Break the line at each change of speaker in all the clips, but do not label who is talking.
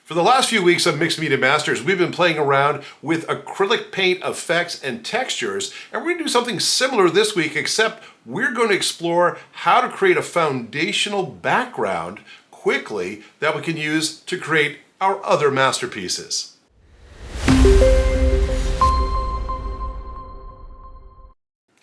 For the last few weeks on Mixed Media Masters, we've been playing around with acrylic paint effects and textures, and we're going to do something similar this week, except we're going to explore how to create a foundational background quickly that we can use to create our other masterpieces.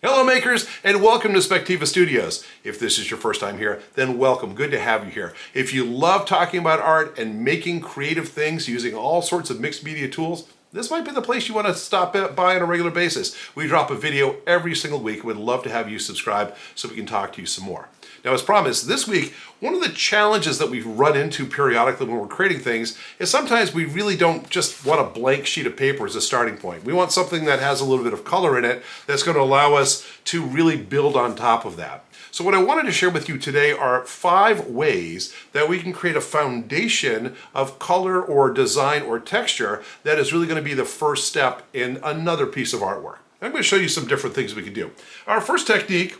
Hello makers, and welcome to Spectiva Studios. If this is your first time here, then welcome. Good to have you here. If you love talking about art and making creative things using all sorts of mixed media tools, this might be the place you want to stop by on a regular basis. We drop a video every single week. We'd love to have you subscribe so we can talk to you some more. Now, as promised, this week, one of the challenges that we run into periodically when we're creating things is sometimes we really don't just want a blank sheet of paper as a starting point. We want something that has a little bit of color in it that's going to allow us to really build on top of that. So what I wanted to share with you today are 5 ways that we can create a foundation of color or design or texture that is really going to be the first step in another piece of artwork. I'm going to show you some different things we can do. Our first technique,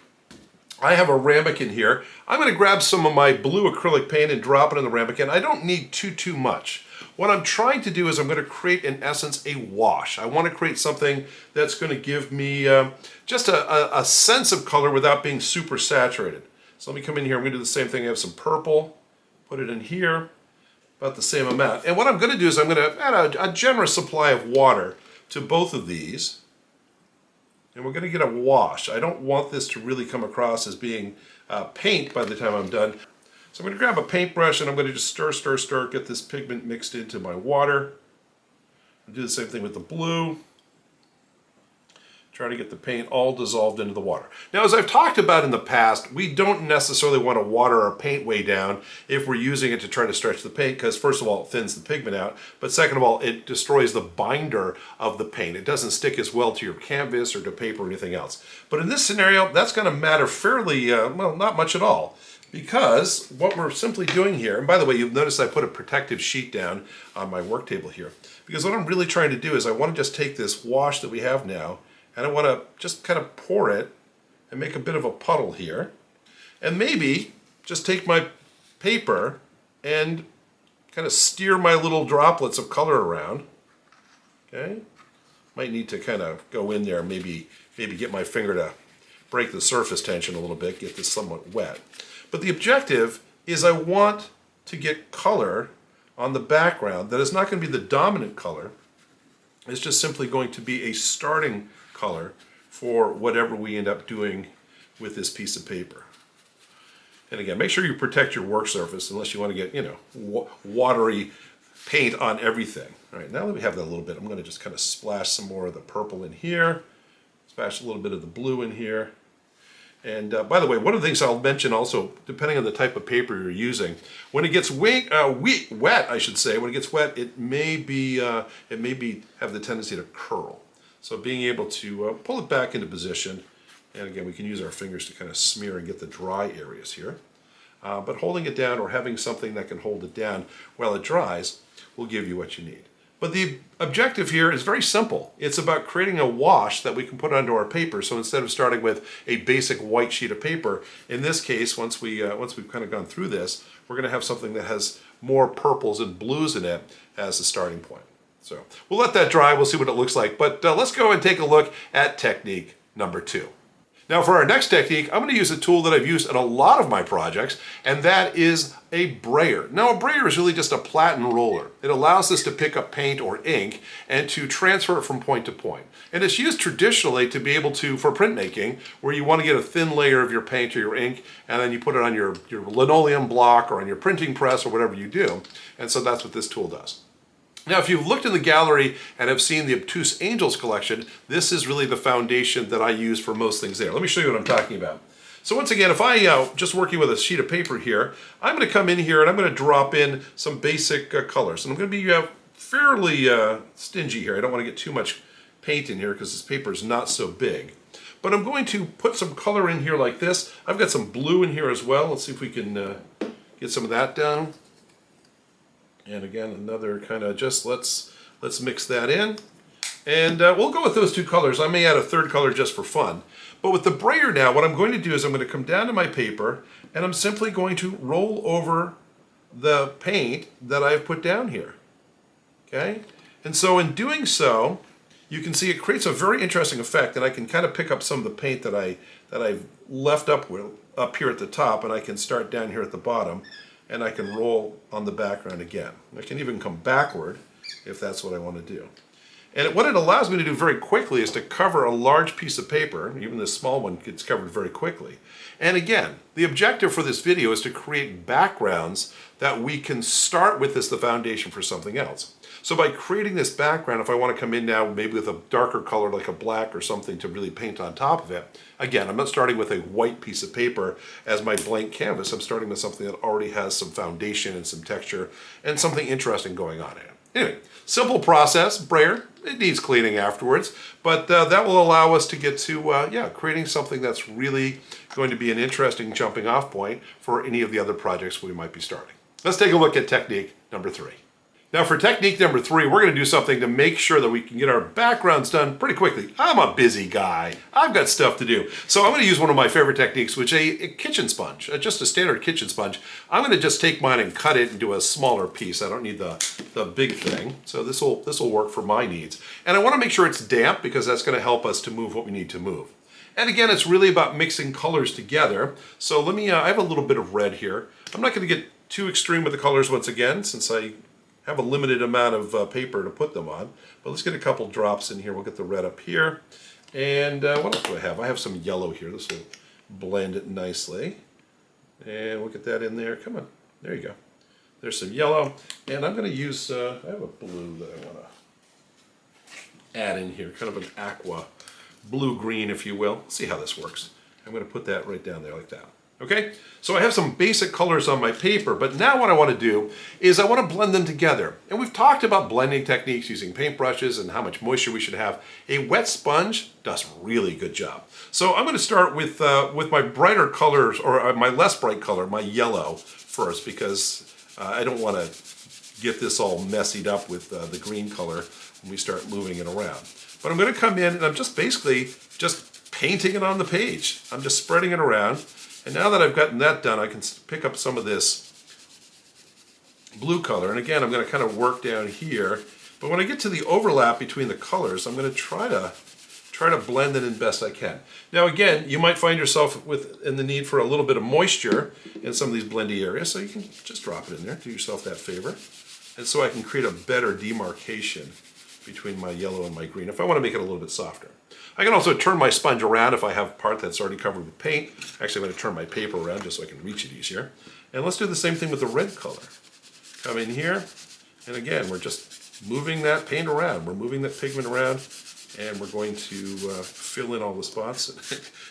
I have a ramekin here. I'm going to grab some of my blue acrylic paint and drop it in the ramekin. I don't need too much. What I'm trying to do is I'm going to create, in essence, a wash. I want to create something that's going to give me just a sense of color without being super saturated. So let me come in here. I'm going to do the same thing. I have some purple. Put it in here, about the same amount. And what I'm going to do is I'm going to add a generous supply of water to both of these. And we're going to get a wash. I don't want this to really come across as being paint by the time I'm done. So I'm going to grab a paintbrush and I'm going to just stir, get this pigment mixed into my water. I'll do the same thing with the blue. Try to get the paint all dissolved into the water. Now, as I've talked about in the past, we don't necessarily want to water our paint way down if we're using it to try to stretch the paint, because first of all, it thins the pigment out, but second of all, it destroys the binder of the paint. It doesn't stick as well to your canvas or to paper or anything else. But in this scenario, that's going to matter fairly, well, not much at all. Because what we're simply doing here, and by the way, you'll notice I put a protective sheet down on my work table here, because what I'm really trying to do is I want to just take this wash that we have now, and I want to just kind of pour it and make a bit of a puddle here, and maybe just take my paper and kind of steer my little droplets of color around. Okay, might need to kind of go in there and maybe get my finger to break the surface tension a little bit, get this somewhat wet. But the objective is I want to get color on the background that is not going to be the dominant color. It's just simply going to be a starting color for whatever we end up doing with this piece of paper. And again, make sure you protect your work surface unless you want to get, you know, watery paint on everything. All right, now that we have that a little bit, I'm going to just kind of splash some more of the purple in here, splash a little bit of the blue in here. And by the way, one of the things I'll mention also, depending on the type of paper you're using, when it gets wet, I should say, when it gets wet, it may have the tendency to curl. So being able to pull it back into position, and again, we can use our fingers to kind of smear and get the dry areas here. But holding it down or having something that can hold it down while it dries will give you what you need. But the objective here is very simple. It's about creating a wash that we can put onto our paper. So instead of starting with a basic white sheet of paper, in this case, once we've kind of gone through this, we're going to have something that has more purples and blues in it as a starting point. So we'll let that dry. We'll see what it looks like. But let's go and take a look at technique number 2. Now for our next technique, I'm going to use a tool that I've used in a lot of my projects, and that is a brayer. Now a brayer is really just a platen roller. It allows us to pick up paint or ink and to transfer it from point to point. And it's used traditionally to be able to, for printmaking, where you want to get a thin layer of your paint or your ink, and then you put it on your linoleum block or on your printing press or whatever you do. And so that's what this tool does. Now, if you've looked in the gallery and have seen the Obtuse Angels collection, this is really the foundation that I use for most things there. Let me show you what I'm talking about. So once again, if I just working with a sheet of paper here, I'm going to come in here and I'm going to drop in some basic colors. And I'm going to be fairly stingy here. I don't want to get too much paint in here because this paper is not so big. But I'm going to put some color in here like this. I've got some blue in here as well. Let's see if we can get some of that down. And again, another kind of just let's mix that in. And we'll go with those 2 colors. I may add a third color just for fun. But with the brayer now, what I'm going to do is I'm going to come down to my paper and I'm simply going to roll over the paint that I've put down here. Okay? And so in doing so, you can see it creates a very interesting effect, and I can kind of pick up some of the paint that I've left up here at the top, and I can start down here at the bottom, and I can roll on the background again. I can even come backward if that's what I want to do. And what it allows me to do very quickly is to cover a large piece of paper. Even this small one gets covered very quickly. And again, the objective for this video is to create backgrounds that we can start with as the foundation for something else. So by creating this background, if I want to come in now maybe with a darker color like a black or something to really paint on top of it, again, I'm not starting with a white piece of paper as my blank canvas. I'm starting with something that already has some foundation and some texture and something interesting going on in it. Anyway, simple process, brayer. It needs cleaning afterwards, but that will allow us to get to creating something that's really going to be an interesting jumping off point for any of the other projects we might be starting. Let's take a look at technique number 3. Now for technique number 3, we're going to do something to make sure that we can get our backgrounds done pretty quickly. I'm a busy guy. I've got stuff to do. So I'm going to use one of my favorite techniques, which is a kitchen sponge, just a standard kitchen sponge. I'm going to just take mine and cut it into a smaller piece. I don't need the big thing. So this will work for my needs. And I want to make sure it's damp because that's going to help us to move what we need to move. And again, it's really about mixing colors together. So let me, I have a little bit of red here. I'm not going to get too extreme with the colors once again, since I have a limited amount of paper to put them on. But let's get a couple drops in here. We'll get the red up here. And what else do I have? I have some yellow here. This will blend it nicely. And we'll get that in there. Come on. There you go. There's some yellow. And I'm going to use, I have a blue that I want to add in here. Kind of an aqua blue-green, if you will. See how this works. I'm going to put that right down there like that. Okay, so I have some basic colors on my paper, but now what I want to do is I want to blend them together. And we've talked about blending techniques using paintbrushes and how much moisture we should have. A wet sponge does a really good job. So I'm going to start with my brighter colors, or my less bright color, my yellow first, because I don't want to get this all messied up with the green color when we start moving it around. But I'm going to come in and I'm just basically just painting it on the page. I'm just spreading it around. And now that I've gotten that done, I can pick up some of this blue color. And again, I'm going to kind of work down here. But when I get to the overlap between the colors, I'm going to try to blend it in best I can. Now again, you might find yourself in the need for a little bit of moisture in some of these blendy areas. So you can just drop it in there, do yourself that favor. And so I can create a better demarcation between my yellow and my green if I want to make it a little bit softer. I can also turn my sponge around if I have part that's already covered with paint. Actually, I'm going to turn my paper around just so I can reach it easier. And let's do the same thing with the red color. Come in here, and again, we're just moving that paint around. We're moving that pigment around, and we're going to fill in all the spots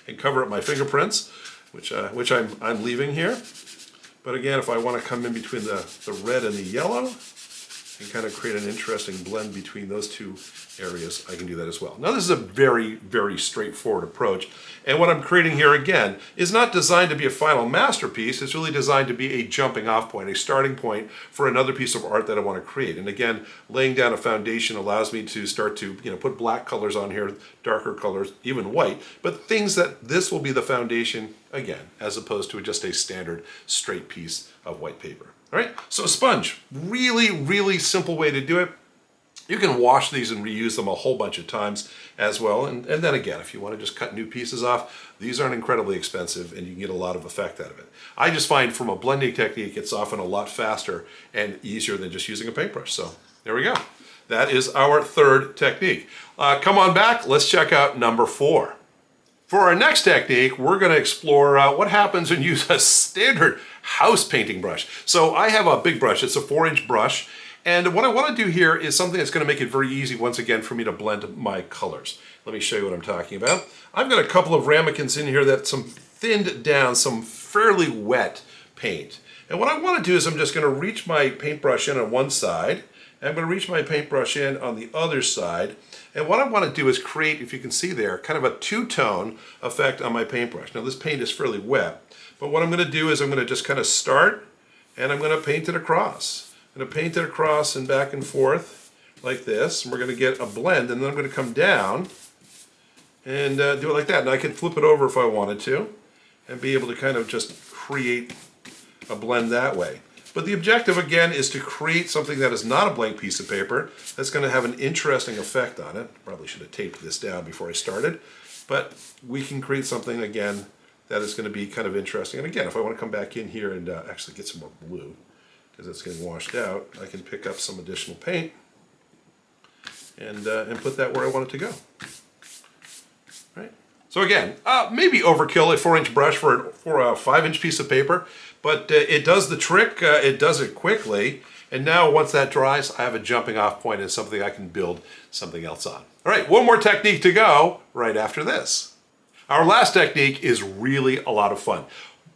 and cover up my fingerprints, which I'm leaving here. But again, if I want to come in between the red and the yellow, and kind of create an interesting blend between those two areas, I can do that as well. Now this is a very, very straightforward approach, and what I'm creating here again is not designed to be a final masterpiece. It's really designed to be a jumping off point, a starting point for another piece of art that I want to create. And again, laying down a foundation allows me to start to put black colors on here, darker colors, even white, but things that this will be the foundation again, as opposed to just a standard straight piece of white paper. All right, so sponge, really, really simple way to do it. You can wash these and reuse them a whole bunch of times as well. And then again, if you want to just cut new pieces off, these aren't incredibly expensive and you can get a lot of effect out of it. I just find from a blending technique, it's often a lot faster and easier than just using a paintbrush. So there we go. That is our third technique. Come on back, let's check out number 4. For our next technique, we're going to explore what happens when you use a standard house painting brush. So I have a big brush, it's a 4-inch brush, and what I want to do here is something that's going to make it very easy once again for me to blend my colors. Let me show you what I'm talking about. I've got a couple of ramekins in here that's some thinned down, some fairly wet paint. And what I want to do is I'm just going to reach my paintbrush in on one side, and I'm going to reach my paintbrush in on the other side. And what I want to do is create, if you can see there, kind of a two-tone effect on my paintbrush. Now this paint is fairly wet, but what I'm going to do is I'm going to just kind of start and I'm going to paint it across. I'm going to paint it across and back and forth like this. And we're going to get a blend, and then I'm going to come down and do it like that. And I can flip it over if I wanted to and be able to kind of just create a blend that way. But the objective, again, is to create something that is not a blank piece of paper that's going to have an interesting effect on it. Probably should have taped this down before I started. But we can create something, again, that is going to be kind of interesting. And again, if I want to come back in here and actually get some more blue, because it's getting washed out, I can pick up some additional paint and put that where I want it to go. Right? So again, maybe overkill a 4-inch brush for a 5-inch piece of paper, but it does the trick, it does it quickly, and now once that dries, I have a jumping off point and something I can build something else on. All right, one more technique to go right after this. Our last technique is really a lot of fun,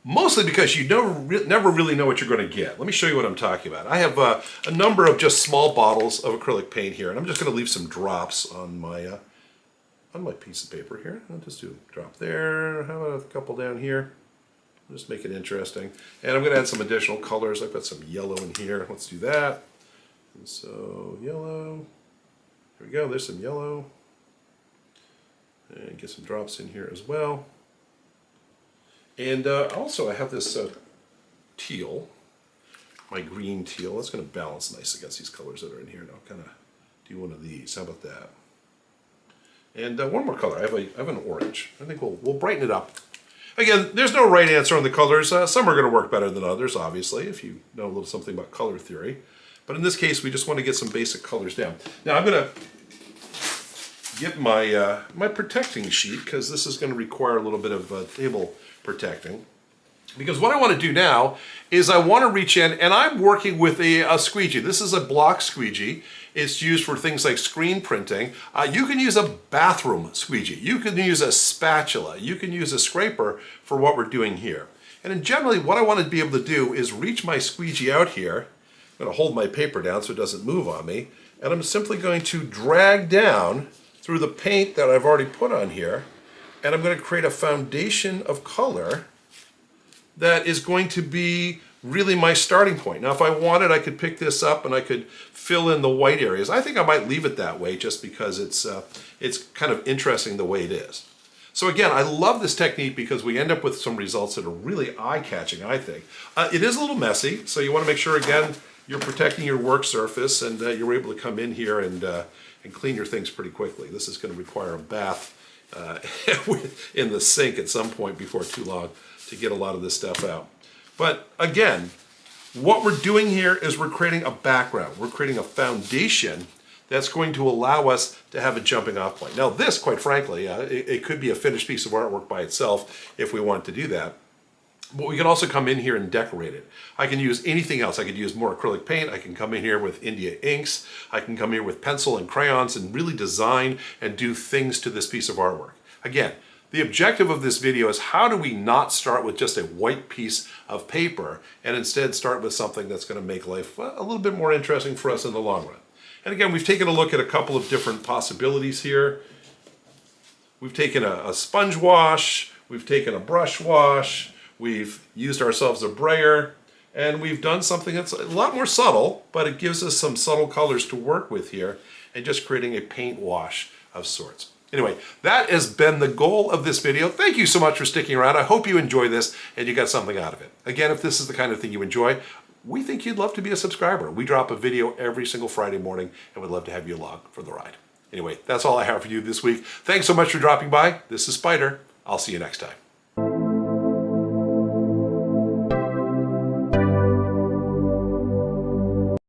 mostly because you never really know what you're going to get. Let me show you what I'm talking about. I have a number of just small bottles of acrylic paint here, and I'm just going to leave some drops on my piece of paper here. I'll just do a drop there, how about a couple down here? Just make it interesting. And I'm going to add some additional colors. I've got some yellow in here. Let's do that. And so yellow. Here we go. There's some yellow. And get some drops in here as well. And also I have this teal, my green teal. That's going to balance nice against these colors that are in here. And I'll kind of do one of these. How about that? And one more color. I have an orange. I think we'll brighten it up. Again, there's no right answer on the colors. Some are going to work better than others, obviously, if you know a little something about color theory. But in this case, we just want to get some basic colors down. Now I'm going to get my my protecting sheet, because this is going to require a little bit of table protecting. Because what I want to do now is I want to reach in, and I'm working with a squeegee. This is a block squeegee. It's used for things like screen printing. You can use a bathroom squeegee. You can use a spatula. You can use a scraper for what we're doing here. And then generally what I want to be able to do is reach my squeegee out here. I'm going to hold my paper down so it doesn't move on me. And I'm simply going to drag down through the paint that I've already put on here. And I'm going to create a foundation of color that is going to be really my starting point. Now, if I wanted, I could pick this up and I could fill in the white areas. I think I might leave it that way just because it's kind of interesting the way it is. So again, I love this technique because we end up with some results that are really eye-catching, I think. It is a little messy, so you want to make sure, again, you're protecting your work surface and you're able to come in here and clean your things pretty quickly. This is going to require a bath in the sink at some point before too long to get a lot of this stuff out. But again, what we're doing here is we're creating a background. We're creating a foundation that's going to allow us to have a jumping off point. Now this, quite frankly, it could be a finished piece of artwork by itself if we want to do that. But we can also come in here and decorate it. I can use anything else. I could use more acrylic paint. I can come in here with India inks. I can come here with pencil and crayons and really design and do things to this piece of artwork. Again, the objective of this video is how do we not start with just a white piece of paper and instead start with something that's going to make life a little bit more interesting for us in the long run. And again, we've taken a look at a couple of different possibilities here. We've taken a sponge wash, we've taken a brush wash, we've used ourselves a brayer, and we've done something that's a lot more subtle, but it gives us some subtle colors to work with here and just creating a paint wash of sorts. Anyway, that has been the goal of this video. Thank you so much for sticking around. I hope you enjoy this and you got something out of it. Again, if this is the kind of thing you enjoy, we think you'd love to be a subscriber. We drop a video every single Friday morning and we'd love to have you along for the ride. Anyway, that's all I have for you this week. Thanks so much for dropping by. This is Spider. I'll see you next time.